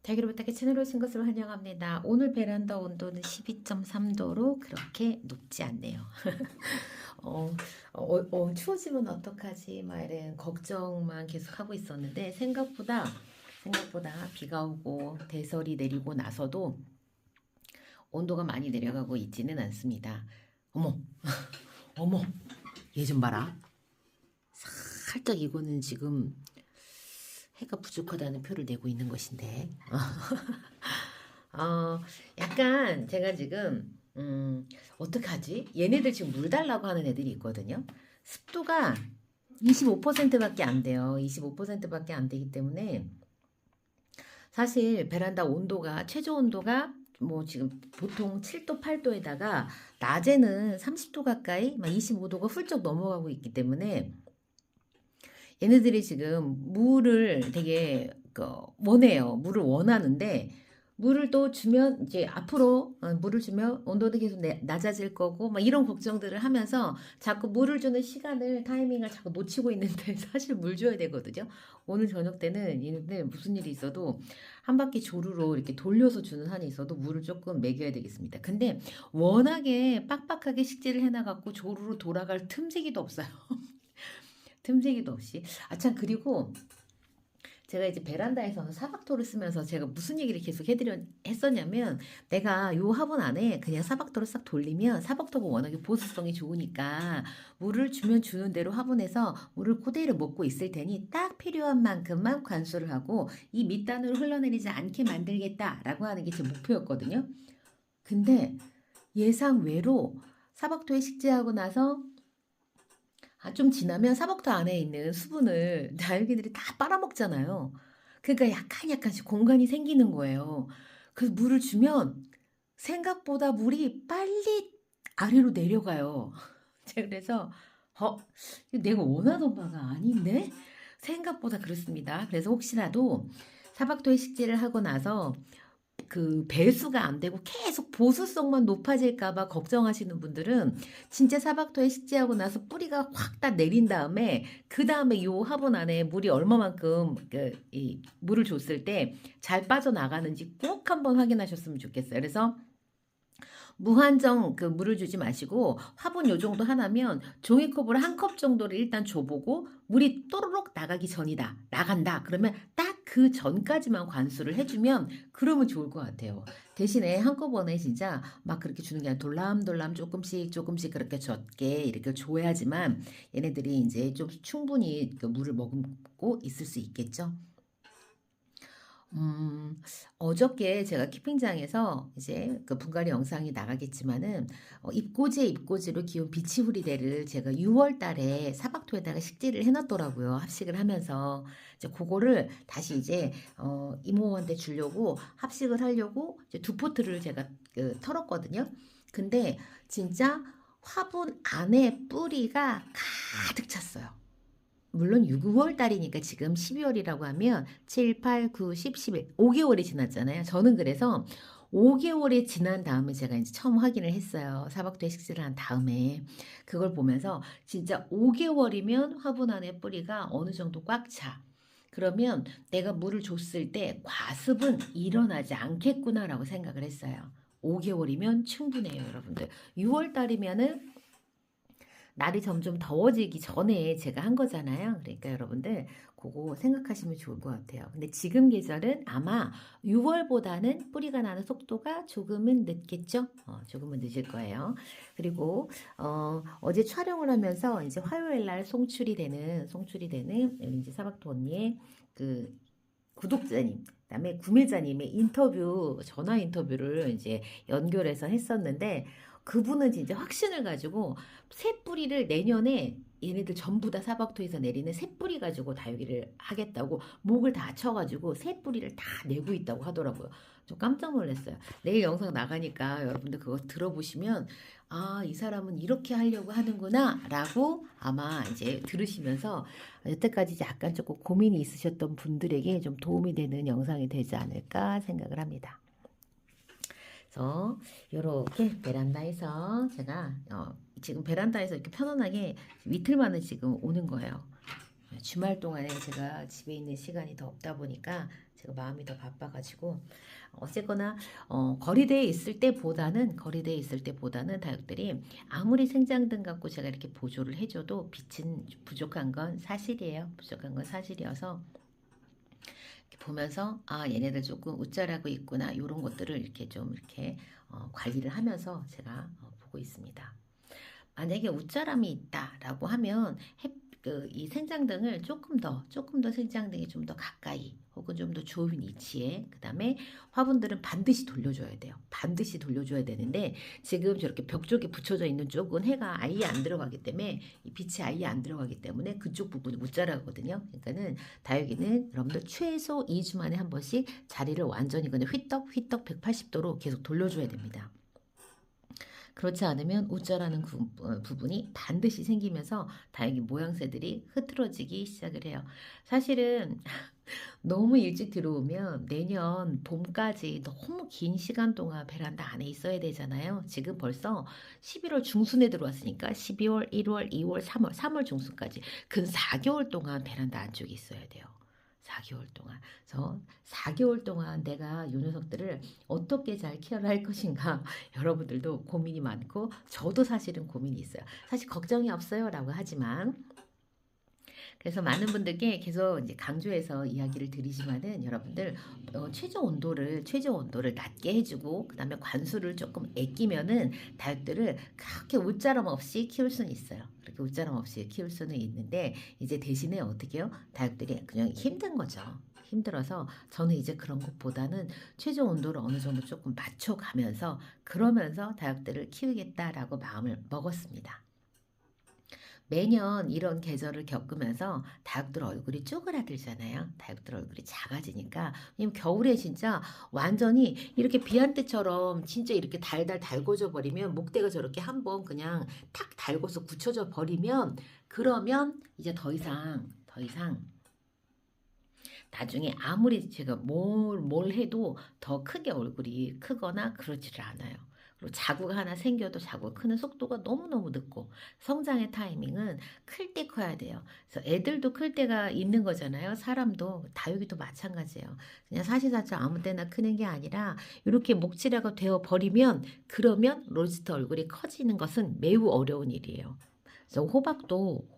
달기로 부탁해 채널에 오신 것을 환영합니다. 오늘 베란다 온도는 12.3도로 그렇게 높지 않네요. 어, 추워지면 어떡하지? 막 이런 걱정만 계속 하고 있었는데 생각보다 비가 오고 대설이 내리고 나서도 온도가 많이 내려가고 있지는 않습니다. 어머, 어머, 얘 좀 봐라. 살짝 이거는 지금 해가 부족하다는 표를 내고 있는 것인데. 어, 약간 제가 지금 어떡하지? 얘네들 지금 물 달라고 하는 애들이 있거든요. 습도가 25%밖에 안 돼요. 25%밖에 안 되기 때문에 사실 베란다 온도가 최저 온도가 뭐 지금 보통 7도, 8도에다가 낮에는 30도 가까이, 막 25도가 훌쩍 넘어가고 있기 때문에 얘네들이 지금 물을 되게 원해요. 물을 원하는데 물을 또 주면 이제 앞으로 물을 주면 온도도 계속 낮아질 거고 막 이런 걱정들을 하면서 자꾸 물을 주는 시간을 타이밍을 자꾸 놓치고 있는데 사실 물 줘야 되거든요. 오늘 저녁 때는 얘네들 무슨 일이 있어도 한 바퀴 조루로 이렇게 돌려서 주는 한이 있어도 물을 조금 먹여야 되겠습니다. 근데 워낙에 빡빡하게 식재를 해놔갖고 조루로 돌아갈 틈새기도 없어요. 틈새기도 없이. 아, 참, 그리고 제가 이제 베란다에서는 사각토를 쓰면서 제가 무슨 얘기를 계속 했었냐면 내가 요 화분 안에 그냥 사각토를 싹 돌리면 사각토가 워낙에 보수성이 좋으니까 물을 주면 주는 대로 화분에서 물을 그대로 먹고 있을 테니 딱 필요한 만큼만 관수를 하고 이 밑단으로 흘러내리지 않게 만들겠다라고 하는 게 제 목표였거든요. 근데 예상 외로 사각토에 식재하고 나서 좀 지나면 사막토 안에 있는 수분을 다육이들이 다 빨아먹잖아요. 그러니까 약간씩 공간이 생기는 거예요. 그래서 물을 주면 생각보다 물이 빨리 아래로 내려가요. 제가 그래서 어, 내가 원하던 바가 아닌데? 생각보다 그렇습니다. 그래서 혹시라도 사박토에 식재를 하고 나서 그 배수가 안 되고 계속 보수성만 높아질까 봐 걱정하시는 분들은 진짜 사박토에 식재하고 나서 뿌리가 확 다 내린 다음에 그 다음에 요 화분 안에 물이 얼마만큼 이 물을 줬을 때 잘 빠져나가는지 꼭 한번 확인하셨으면 좋겠어요. 그래서 무한정 그 물을 주지 마시고 화분 요 정도 하나면 종이컵으로 한 컵 정도를 일단 줘보고 물이 또르륵 나가기 전이다. 나간다. 그러면 딱 그 전까지만 관수를 해주면 그러면 좋을 것 같아요. 대신에 한꺼번에 진짜 막 그렇게 주는 게 아니라 돌람돌람 조금씩 그렇게 적게 이렇게 줘야지만 얘네들이 이제 좀 충분히 그 물을 머금고 있을 수 있겠죠. 음, 어저께 제가 키핑장에서 이제 그 분갈이 영상이 나가겠지만은 입고지에 입고지로 기운 비치후리대를 제가 6월 달에 사박토에다가 식재를 해놨더라고요. 합식을 하면서 이제 그거를 다시 이제 이모한테 주려고 합식을 하려고 이제 두 포트를 제가 털었거든요. 근데 진짜 화분 안에 뿌리가 가득 찼어요. 물론 6월 달이니까 지금 12월이라고 하면 7, 8, 9, 10, 11, 5개월이 지났잖아요. 저는 그래서 5개월이 지난 다음에 제가 이제 처음 확인을 했어요. 사박도에 식사를 한 다음에. 그걸 보면서 진짜 5개월이면 화분 안에 뿌리가 어느 정도 꽉 차. 그러면 내가 물을 줬을 때 과습은 일어나지 않겠구나라고 생각을 했어요. 5개월이면 충분해요, 여러분들. 6월 달이면은 날이 점점 더워지기 전에 제가 한 거잖아요. 그러니까 여러분들 그거 생각하시면 좋을 것 같아요. 근데 지금 계절은 아마 6월보다는 뿌리가 나는 속도가 조금은 늦겠죠? 조금은 늦을 거예요. 그리고 어제 촬영을 하면서 이제 화요일 날 송출이 되는 이제 사박도 언니의 그 구독자님, 그다음에 구매자님의 인터뷰, 전화 인터뷰를 이제 연결해서 했었는데 그분은 진짜 확신을 가지고 새 뿌리를 내년에 얘네들 전부 다 사박토에서 내리는 새 뿌리 가지고 다육이를 하겠다고 목을 다 쳐가지고 새 뿌리를 다 내고 있다고 하더라고요. 저 깜짝 놀랐어요. 내일 영상 나가니까 여러분들 그거 들어보시면 아, 이 사람은 이렇게 하려고 하는구나 라고 아마 이제 들으시면서 여태까지 약간 조금 고민이 있으셨던 분들에게 좀 도움이 되는 영상이 되지 않을까 생각을 합니다. 그래서 이렇게 베란다에서 제가 지금 베란다에서 이렇게 편안하게 이틀 만에 지금 오는 거예요. 주말 동안에 제가 집에 있는 시간이 더 없다 보니까 제가 마음이 더 바빠가지고 어쨌거나 거리대에 있을 때보다는 다육들이 아무리 생장등 갖고 제가 이렇게 보조를 해줘도 빛은 부족한 건 사실이에요. 부족한 건 사실이어서 보면서 아 얘네들 조금 웃자라고 있구나 이런 것들을 이렇게 좀 이렇게 관리를 하면서 제가 보고 있습니다. 만약에 웃자람이 있다라고 하면 이 생장등을 조금 더 생장등이 좀 더 가까이 혹은 좀 더 좋은 위치에 그다음에 화분들은 반드시 돌려줘야 돼요. 반드시 돌려줘야 되는데 지금 저렇게 벽 쪽에 붙여져 있는 쪽은 해가 아예 안 들어가기 때문에 이 빛이 아예 안 들어가기 때문에 그쪽 부분이 못 자라거든요. 그러니까는 다육이는 여러분들 최소 2주 만에 한 번씩 자리를 완전히 그냥 휘떡 180도로 계속 돌려줘야 됩니다. 그렇지 않으면 웃자라는 부분이 반드시 생기면서 다육이 모양새들이 흐트러지기 시작을 해요. 사실은 너무 일찍 들어오면 내년 봄까지 너무 긴 시간 동안 베란다 안에 있어야 되잖아요. 지금 벌써 11월 중순에 들어왔으니까 12월, 1월, 2월, 3월 중순까지 근 4개월 동안 베란다 안쪽에 있어야 돼요. 4개월 동안. 그래서 4개월 동안 내가 이 녀석들을 어떻게 잘 케어를 할 것인가 여러분들도 고민이 많고 저도 사실은 고민이 있어요. 사실 걱정이 없어요 라고 하지만 그래서 많은 분들께 계속 이제 강조해서 이야기를 드리지만은 여러분들 최저 온도를 낮게 해주고 그다음에 관수를 조금 아끼면은 다육들을 그렇게 웃자람 없이 키울 수는 있어요. 그렇게 웃자람 없이 키울 수는 있는데 이제 대신에 어떻게요? 다육들이 그냥 힘든 거죠. 힘들어서 저는 이제 그런 것보다는 최저 온도를 어느 정도 조금 맞춰가면서 그러면서 다육들을 키우겠다라고 마음을 먹었습니다. 매년 이런 계절을 겪으면서 다육들 얼굴이 쪼그라들잖아요. 다육들 얼굴이 작아지니까 왜냐면 겨울에 진짜 완전히 이렇게 비안떼처럼 진짜 이렇게 달달 달궈져 버리면 목대가 저렇게 한번 그냥 탁 달궈서 굳혀져 버리면 그러면 이제 더 이상 나중에 아무리 제가 뭘 해도 더 크게 얼굴이 크거나 그러지를 않아요. 그리고 자국 하나 생겨도 자국 크는 속도가 너무너무 늦고 성장의 타이밍은 클 때 커야 돼요. 그래서 애들도 클 때가 있는 거잖아요. 사람도 다육이도 마찬가지예요. 그냥 사시사철 아무 때나 크는 게 아니라 이렇게 목치라가 되어 버리면 그러면 로지스터 얼굴이 커지는 것은 매우 어려운 일이에요. 그래서 호박도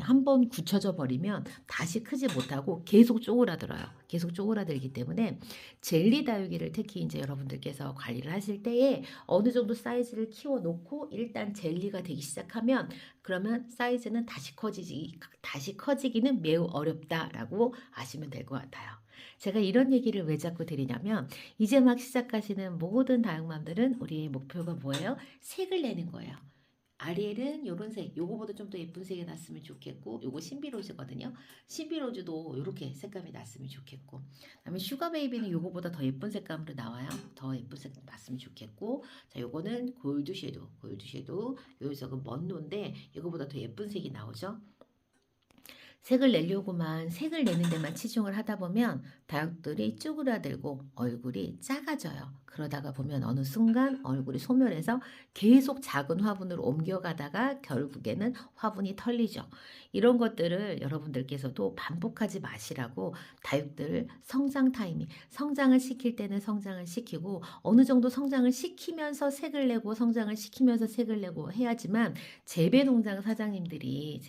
한번 굳혀져 버리면 다시 크지 못하고 계속 쪼그라들어요. 계속 쪼그라들기 때문에 젤리 다육이를 특히 이제 여러분들께서 관리를 하실 때에 어느 정도 사이즈를 키워 놓고 일단 젤리가 되기 시작하면 그러면 사이즈는 다시 커지기는 매우 어렵다라고 아시면 될 것 같아요. 제가 이런 얘기를 왜 자꾸 드리냐면 이제 막 시작하시는 모든 다육맘들은 우리의 목표가 뭐예요? 색을 내는 거예요. 아리엘은 요런 색, 요거보다 좀 더 예쁜 색이 났으면 좋겠고 요거 신비로즈거든요. 신비로즈도 요렇게 색감이 났으면 좋겠고 그다음에 슈가베이비는 요거보다 더 예쁜 색감으로 나와요. 더 예쁜 색감 났으면 좋겠고 자 요거는 골드 섀도우 요 녀석은 먼노인데 요거보다 더 예쁜 색이 나오죠. 색을 내는 데만 치중을 하다 보면 다육들이 쪼그라들고 얼굴이 작아져요. 그러다가 보면 어느 순간 얼굴이 소멸해서 계속 작은 화분으로 옮겨가다가 결국에는 화분이 털리죠. 이런 것들을 여러분들께서도 반복하지 마시라고 다육들 성장을 시킬 때는 성장을 시키고 어느 정도 성장을 시키면서 색을 내고 성장을 시키면서 색을 내고 해야지만 재배농장 사장님들이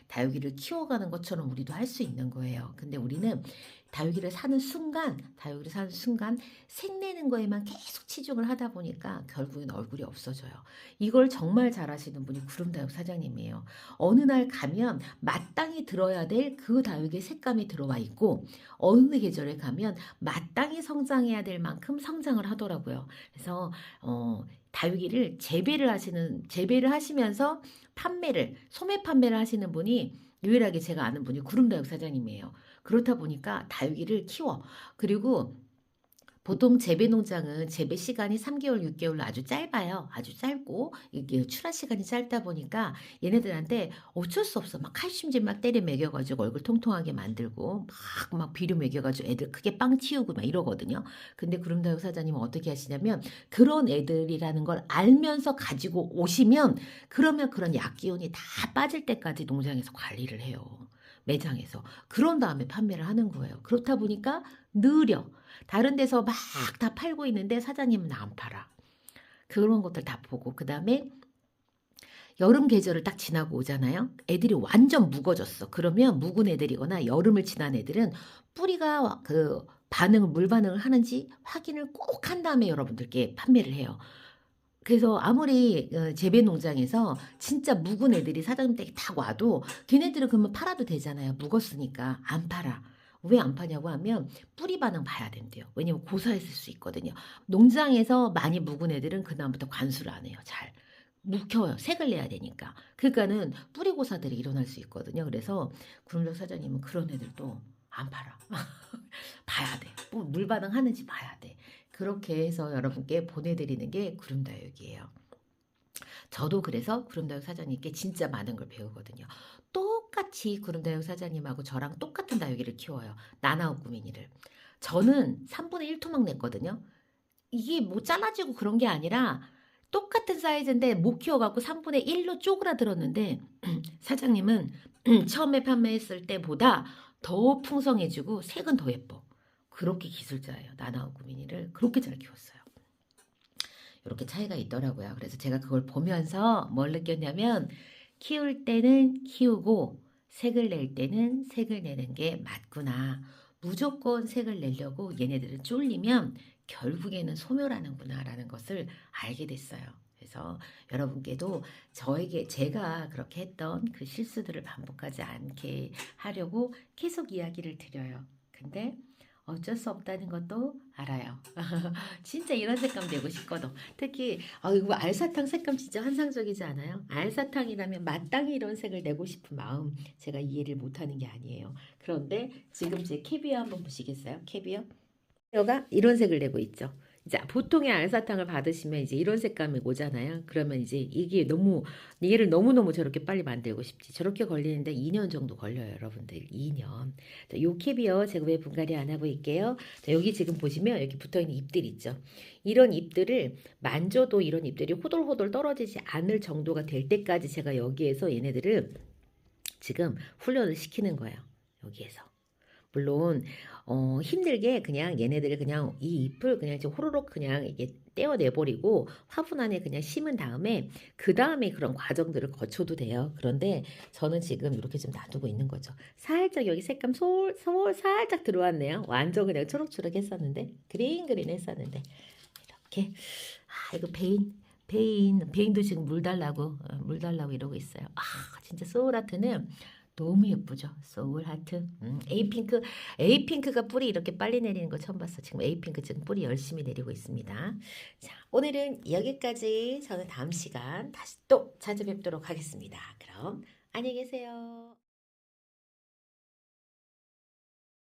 다육이를 키워가는 것처럼 우리도 할 수 있는 거예요. 근데 우리는 다육이를 사는 순간 색내는 거에만 계속 치중을 하다 보니까 결국엔 얼굴이 없어져요. 이걸 정말 잘하시는 분이 구름다육 사장님이에요. 어느 날 가면 마땅히 들어야 될 그 다육의 색감이 들어와 있고 어느 계절에 가면 마땅히 성장해야 될 만큼 성장을 하더라고요. 그래서 다육이를 재배를 하시면서 소매 판매를 하시는 분이 유일하게 제가 아는 분이 구름다육 사장님이에요. 그렇다 보니까 다육이를 키워. 그리고 보통 재배 농장은 재배 시간이 3개월, 6개월로 아주 짧아요. 아주 짧고 이게 출하 시간이 짧다 보니까 얘네들한테 어쩔 수 없어. 막 칼슘질 막 때려 먹여가지고 얼굴 통통하게 만들고 막 비료 먹여가지고 애들 크게 빵 치우고 막 이러거든요. 근데 구름다육 사장님은 어떻게 하시냐면 그런 애들이라는 걸 알면서 가지고 오시면 그러면 그런 약기운이 다 빠질 때까지 농장에서 관리를 해요. 매장에서. 그런 다음에 판매를 하는 거예요. 그렇다 보니까 느려. 다른 데서 막 다 팔고 있는데 사장님은 안 팔아. 그런 것들 다 보고 그다음에 여름 계절을 딱 지나고 오잖아요. 애들이 완전 묵어졌어. 그러면 묵은 애들이거나 여름을 지난 애들은 뿌리가 그 반응을 물 반응을 하는지 확인을 꼭 한 다음에 여러분들께 판매를 해요. 그래서 아무리 재배 농장에서 진짜 묵은 애들이 사장님 댁에 딱 와도 걔네들은 그러면 팔아도 되잖아요. 묵었으니까 안 팔아. 왜 안 파냐고 하면 뿌리 반응 봐야 된대요. 왜냐면 고사했을 수 있거든요. 농장에서 많이 묵은 애들은 그다음부터 관수를 안 해요. 잘. 묵혀요. 색을 내야 되니까. 그러니까는 뿌리 고사들이 일어날 수 있거든요. 그래서 구름다육 사장님은 그런 애들도 안 팔아. 봐야 돼. 물 반응하는지 봐야 돼. 그렇게 해서 여러분께 보내드리는 게 구름다육이에요. 저도 그래서 구름다육 사장님께 진짜 많은 걸 배우거든요. 똑같이 구름다육 사장님하고 저랑 똑같은 다육이를 키워요. 나나우 꾸미니를. 저는 3분의 1 토막 냈거든요. 이게 뭐 잘라지고 그런 게 아니라 똑같은 사이즈인데 못 키워갖고 3분의 1로 쪼그라들었는데 사장님은 처음에 판매했을 때보다 더 풍성해지고 색은 더 예뻐. 그렇게 기술자예요. 나나우 구미니를 그렇게 잘 키웠어요. 이렇게 차이가 있더라고요. 그래서 제가 그걸 보면서 뭘 느꼈냐면 키울 때는 키우고 색을 낼 때는 색을 내는 게 맞구나. 무조건 색을 내려고 얘네들은 쫄리면 결국에는 소멸하는구나 라는 것을 알게 됐어요. 그래서 여러분께도 저에게 제가 그렇게 했던 그 실수들을 반복하지 않게 하려고 계속 이야기를 드려요. 근데 어쩔 수 없다는 것도 알아요. 진짜 이런 색감 내고 싶거든. 특히 이거 알사탕 색감 진짜 환상적이지 않아요? 알사탕이라면 마땅히 이런 색을 내고 싶은 마음 제가 이해를 못하는 게 아니에요. 그런데 지금 제 캐비어 한번 보시겠어요? 캐비어? 캐비어가 이런 색을 내고 있죠. 이제 보통의 알사탕을 받으시면 이제 이런 색감이 오잖아요. 그러면 이제 이게 너무 얘를 너무너무 저렇게 빨리 만들고 싶지. 저렇게 걸리는데 2년 정도 걸려요, 여러분들. 2년. 자, 요 캐비어 제가 왜 분갈이 안 하고 있게요. 자, 여기 지금 보시면 여기 붙어 있는 잎들 있죠. 이런 잎들을 만져도 이런 잎들이 호돌호돌 떨어지지 않을 정도가 될 때까지 제가 여기에서 얘네들을 지금 훈련을 시키는 거예요. 여기에서. 물론 힘들게 그냥 얘네들을 그냥 이 잎을 그냥 이제 호로록 그냥 이게 떼어내버리고 화분 안에 그냥 심은 다음에 그 다음에 그런 과정들을 거쳐도 돼요. 그런데 저는 지금 이렇게 좀 놔두고 있는 거죠. 살짝 여기 색감 솔 살짝 들어왔네요. 완전 그냥 초록초록 했었는데 그린 했었는데 이렇게 이거 베인도 지금 물 달라고 이러고 있어요. 진짜 소울아트는 너무 예쁘죠. 소울하트. 에이핑크가 뿌리 이렇게 빨리 내리는 거 처음 봤어. 지금 에이핑크 지금 뿌리 열심히 내리고 있습니다. 자, 오늘은 여기까지. 저는 다음 시간 다시 또 찾아뵙도록 하겠습니다. 그럼 안녕히 계세요.